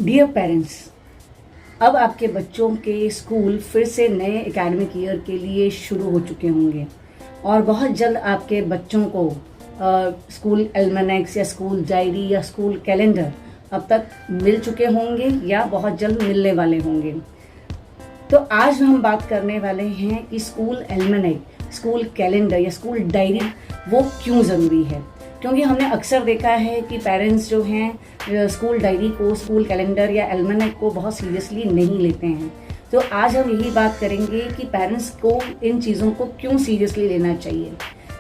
Dear parents, अब आपके बच्चों के स्कूल फिर से नए एकेडमिक ईयर के लिए शुरू हो चुके होंगे और बहुत जल्द आपके बच्चों को स्कूल एल्मेनेक्स या स्कूल डायरी या स्कूल कैलेंडर अब तक मिल चुके होंगे या बहुत जल्द मिलने वाले होंगे। तो आज हम बात करने वाले हैं कि स्कूल एल्मेनेक, स्कूल कैलेंडर या स्कूल डायरी वो क्यों ज़रूरी है। क्योंकि हमने अक्सर देखा है कि पेरेंट्स जो हैं स्कूल डायरी को, स्कूल कैलेंडर या एल्मेनेक को बहुत सीरियसली नहीं लेते हैं। तो आज हम यही बात करेंगे कि पेरेंट्स को इन चीज़ों को क्यों सीरियसली लेना चाहिए।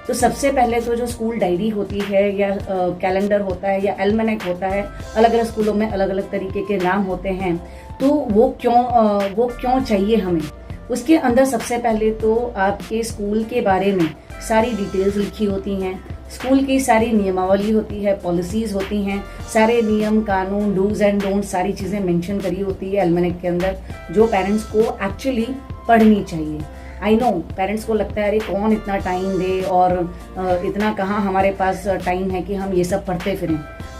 तो सबसे पहले तो जो स्कूल डायरी होती है या कैलेंडर होता है या एल्मेनेक होता है, अलग अलग स्कूलों में अलग अलग तरीके के नाम होते हैं। तो वो क्यों चाहिए हमें। उसके अंदर सबसे पहले तो आपके स्कूल के बारे में सारी डिटेल्स लिखी होती हैं, स्कूल की सारी नियमावली होती है, पॉलिसीज़ होती हैं, सारे नियम कानून, डूज एंड डोंट, सारी चीज़ें मेंशन करी होती है एल्मेनेक के अंदर, जो पेरेंट्स को एक्चुअली पढ़नी चाहिए। आई नो पेरेंट्स को लगता है अरे कौन इतना टाइम दे और इतना कहाँ हमारे पास टाइम है कि हम ये सब पढ़ते फिरें।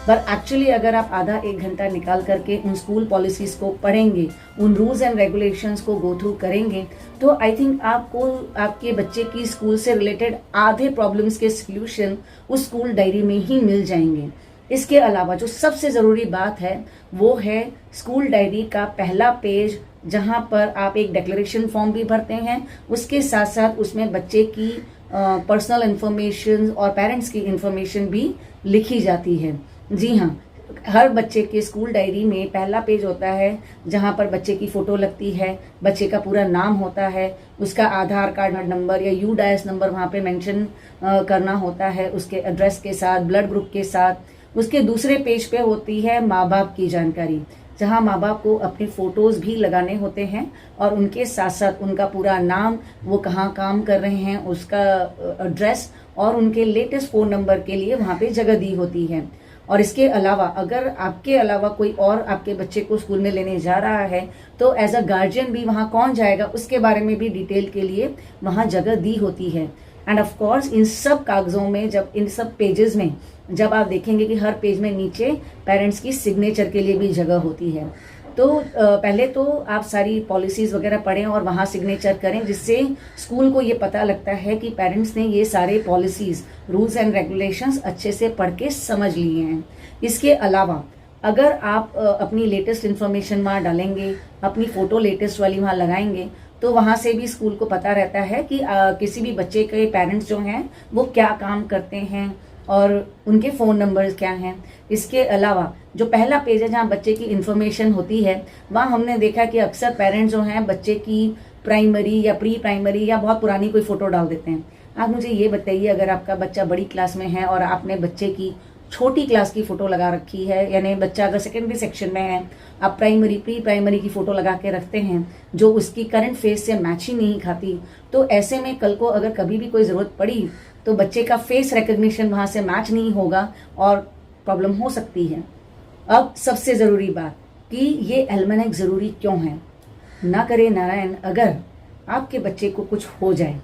पर एक्चुअली अगर आप आधा एक घंटा निकाल करके उन स्कूल पॉलिसीज़ को पढ़ेंगे, उन रूल्स एंड रेगुलेशंस को गो थ्रू करेंगे, तो आई थिंक आपको आपके बच्चे की स्कूल से रिलेटेड आधे प्रॉब्लम्स के सल्यूशन उस स्कूल डायरी में ही मिल जाएंगे। इसके अलावा जो सबसे ज़रूरी बात है वो है स्कूल डायरी का पहला पेज, जहाँ पर आप एक डिक्लेरेशन फॉर्म भी भरते हैं, उसके साथ साथ उसमें बच्चे की पर्सनल इन्फॉर्मेशन और पेरेंट्स की इन्फॉर्मेशन भी लिखी जाती है। जी हाँ, हर बच्चे के स्कूल डायरी में पहला पेज होता है जहाँ पर बच्चे की फ़ोटो लगती है, बच्चे का पूरा नाम होता है, उसका आधार कार्ड नंबर या यूडाइस नंबर वहाँ पे मेंशन करना होता है, उसके एड्रेस के साथ, ब्लड ग्रुप के साथ। उसके दूसरे पेज पे होती है माँ बाप की जानकारी, जहाँ माँ बाप को अपने फ़ोटोज़ भी लगाने होते हैं और उनके साथ साथ उनका पूरा नाम, वो कहाँ काम कर रहे हैं, उसका एड्रेस और उनके लेटेस्ट फ़ोन नंबर के लिए वहाँ पे जगह दी होती है। और इसके अलावा अगर आपके अलावा कोई और आपके बच्चे को स्कूल में लेने जा रहा है तो एज अ गार्जियन भी वहाँ कौन जाएगा उसके बारे में भी डिटेल के लिए वहाँ जगह दी होती है। एंड ऑफ कोर्स इन सब कागज़ों में, जब इन सब पेजेस में जब आप देखेंगे कि हर पेज में नीचे पेरेंट्स की सिग्नेचर के लिए भी जगह होती है। तो पहले तो आप सारी पॉलिसीज़ वगैरह पढ़ें और वहाँ सिग्नेचर करें, जिससे स्कूल को ये पता लगता है कि पेरेंट्स ने ये सारे पॉलिसीज़, रूल्स एंड रेगुलेशंस अच्छे से पढ़ के समझ लिए हैं। इसके अलावा अगर आप अपनी लेटेस्ट इन्फॉर्मेशन वहाँ डालेंगे, अपनी फ़ोटो लेटेस्ट वाली वहाँ लगाएंगे, तो वहाँ से भी स्कूल को पता रहता है कि किसी भी बच्चे के पेरेंट्स जो हैं वो क्या काम करते हैं और उनके फ़ोन नंबर्स क्या हैं। इसके अलावा जो पहला पेज है जहाँ बच्चे की इन्फॉर्मेशन होती है, वहाँ हमने देखा कि अक्सर पेरेंट्स जो हैं बच्चे की प्राइमरी या प्री प्राइमरी या बहुत पुरानी कोई फ़ोटो डाल देते हैं। आप मुझे ये बताइए, अगर आपका बच्चा बड़ी क्लास में है और आपने बच्चे की छोटी क्लास की फ़ोटो लगा रखी है, यानी बच्चा अगर सेकेंडरी सेक्शन में है, आप प्राइमरी प्री प्राइमरी की फ़ोटो लगा के रखते हैं जो उसकी करंट फेस से मैच ही नहीं खाती, तो ऐसे में कल को अगर कभी भी कोई ज़रूरत पड़ी तो बच्चे का फेस रिकग्निशन वहाँ से मैच नहीं होगा और प्रॉब्लम हो सकती है। अब सबसे ज़रूरी बात कि ये एल्मेनेक ज़रूरी क्यों है। ना करे नारायण, अगर आपके बच्चे को कुछ हो जाए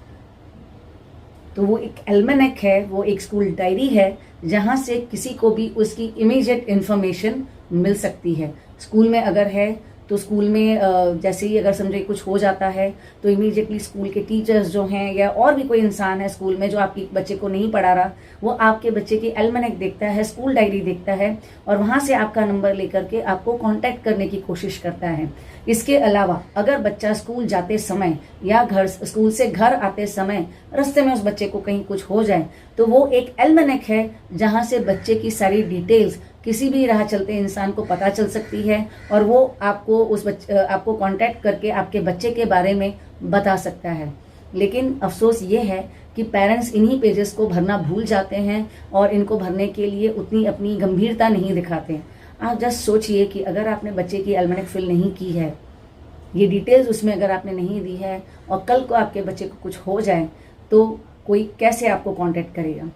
तो वो एक एल्मेनेक है, वो एक स्कूल डायरी है जहाँ से किसी को भी उसकी इमीडिएट इन्फॉर्मेशन मिल सकती है। स्कूल में अगर है तो स्कूल में जैसे ही अगर समझे कुछ हो जाता है तो इमीडिएटली स्कूल के टीचर्स जो हैं या और भी कोई इंसान है स्कूल में जो आपके बच्चे को नहीं पढ़ा रहा, वो आपके बच्चे की एल्मेनेक देखता है, स्कूल डायरी देखता है और वहाँ से आपका नंबर लेकर के आपको कांटेक्ट करने की कोशिश करता है। इसके अलावा अगर बच्चा स्कूल जाते समय या स्कूल से घर आते समय रास्ते में उस बच्चे को कहीं कुछ हो जाए तो वो एक एल्मेनेक है जहाँ से बच्चे की सारी डिटेल्स किसी भी राह चलते इंसान को पता चल सकती है और वो आपको कांटेक्ट करके आपके बच्चे के बारे में बता सकता है। लेकिन अफसोस ये है कि पेरेंट्स इन्हीं पेजेस को भरना भूल जाते हैं और इनको भरने के लिए उतनी अपनी गंभीरता नहीं दिखाते। आप जस्ट सोचिए कि अगर आपने बच्चे की एल्मेनेक फिल नहीं की है, ये डिटेल्स उसमें अगर आपने नहीं दी है और कल को आपके बच्चे को कुछ हो जाए तो कोई कैसे आपको कांटेक्ट करेगा।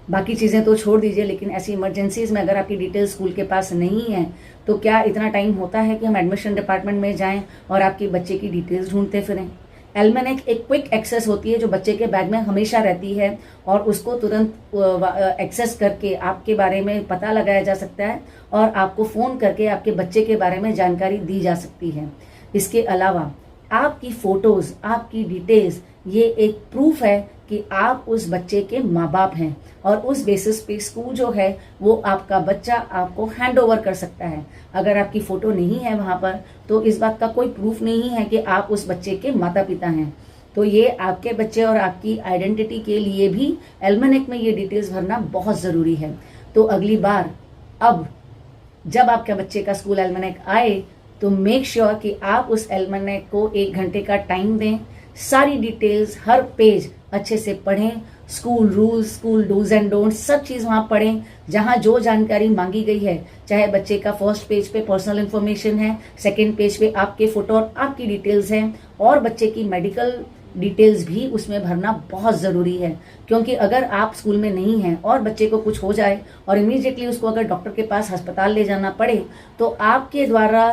बाकी चीज़ें तो छोड़ दीजिए, लेकिन ऐसी इमरजेंसीज़ में अगर आपकी डिटेल्स स्कूल के पास नहीं है तो क्या इतना टाइम होता है कि हम एडमिशन डिपार्टमेंट में जाएं और आपके बच्चे की डिटेल्स ढूंढते फिरें। एल्मेनेक एक क्विक एक्सेस होती है जो बच्चे के बैग में हमेशा रहती है और उसको तुरंत एक्सेस करके आपके बारे में पता लगाया जा सकता है और आपको फ़ोन करके आपके बच्चे के बारे में जानकारी दी जा सकती है। इसके अलावा आपकी फ़ोटोज़, आपकी डिटेल्स, ये एक प्रूफ है कि आप उस बच्चे के माँ बाप हैं और उस बेसिस पे स्कूल जो है वो आपका बच्चा आपको हैंड ओवर कर सकता है। अगर आपकी फ़ोटो नहीं है वहाँ पर तो इस बात का कोई प्रूफ नहीं है कि आप उस बच्चे के माता पिता हैं। तो ये आपके बच्चे और आपकी आइडेंटिटी के लिए भी एल्मेनेक में ये डिटेल्स भरना बहुत ज़रूरी है। तो अगली बार अब जब आपके बच्चे का स्कूल एल्मेनेक आए तो मेक श्योर कि आप उस एल्मेनेक को 1 घंटे का टाइम दें, सारी डिटेल्स, हर पेज अच्छे से पढ़ें, school rules, school dos and don'ts, सब चीज़ वहाँ पढ़ें। जहाँ जो जानकारी मांगी गई है, चाहे बच्चे का फर्स्ट पेज पे पर्सनल इन्फॉर्मेशन है, सेकंड पेज पे आपके फ़ोटो और आपकी डिटेल्स हैं और बच्चे की मेडिकल डिटेल्स भी उसमें भरना बहुत ज़रूरी है। क्योंकि अगर आप स्कूल में नहीं हैं और बच्चे को कुछ हो जाए और इमीडिएटली उसको अगर डॉक्टर के पास अस्पताल ले जाना पड़े तो आपके द्वारा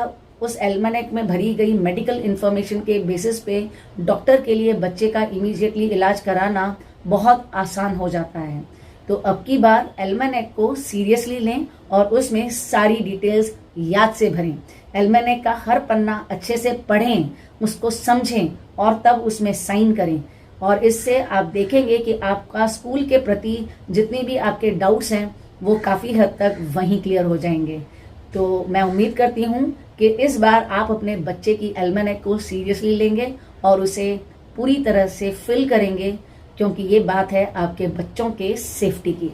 उस एल्मेनेक में भरी गई मेडिकल इन्फॉर्मेशन के बेसिस पे डॉक्टर के लिए बच्चे का इमीडिएटली इलाज कराना बहुत आसान हो जाता है। तो अब की बार एल्मेनेक को सीरियसली लें और उसमें सारी डिटेल्स याद से भरें। एल्मेनेक का हर पन्ना अच्छे से पढ़ें, उसको समझें और तब उसमें साइन करें और इससे आप देखेंगे कि आपका स्कूल के प्रति जितनी भी आपके डाउट्स हैं वो काफ़ी हद तक वहीं क्लियर हो जाएंगे। तो मैं उम्मीद करती हूँ कि इस बार आप अपने बच्चे की एल्मेनेक को सीरियसली लेंगे और उसे पूरी तरह से फिल करेंगे क्योंकि ये बात है आपके बच्चों के सेफ्टी की।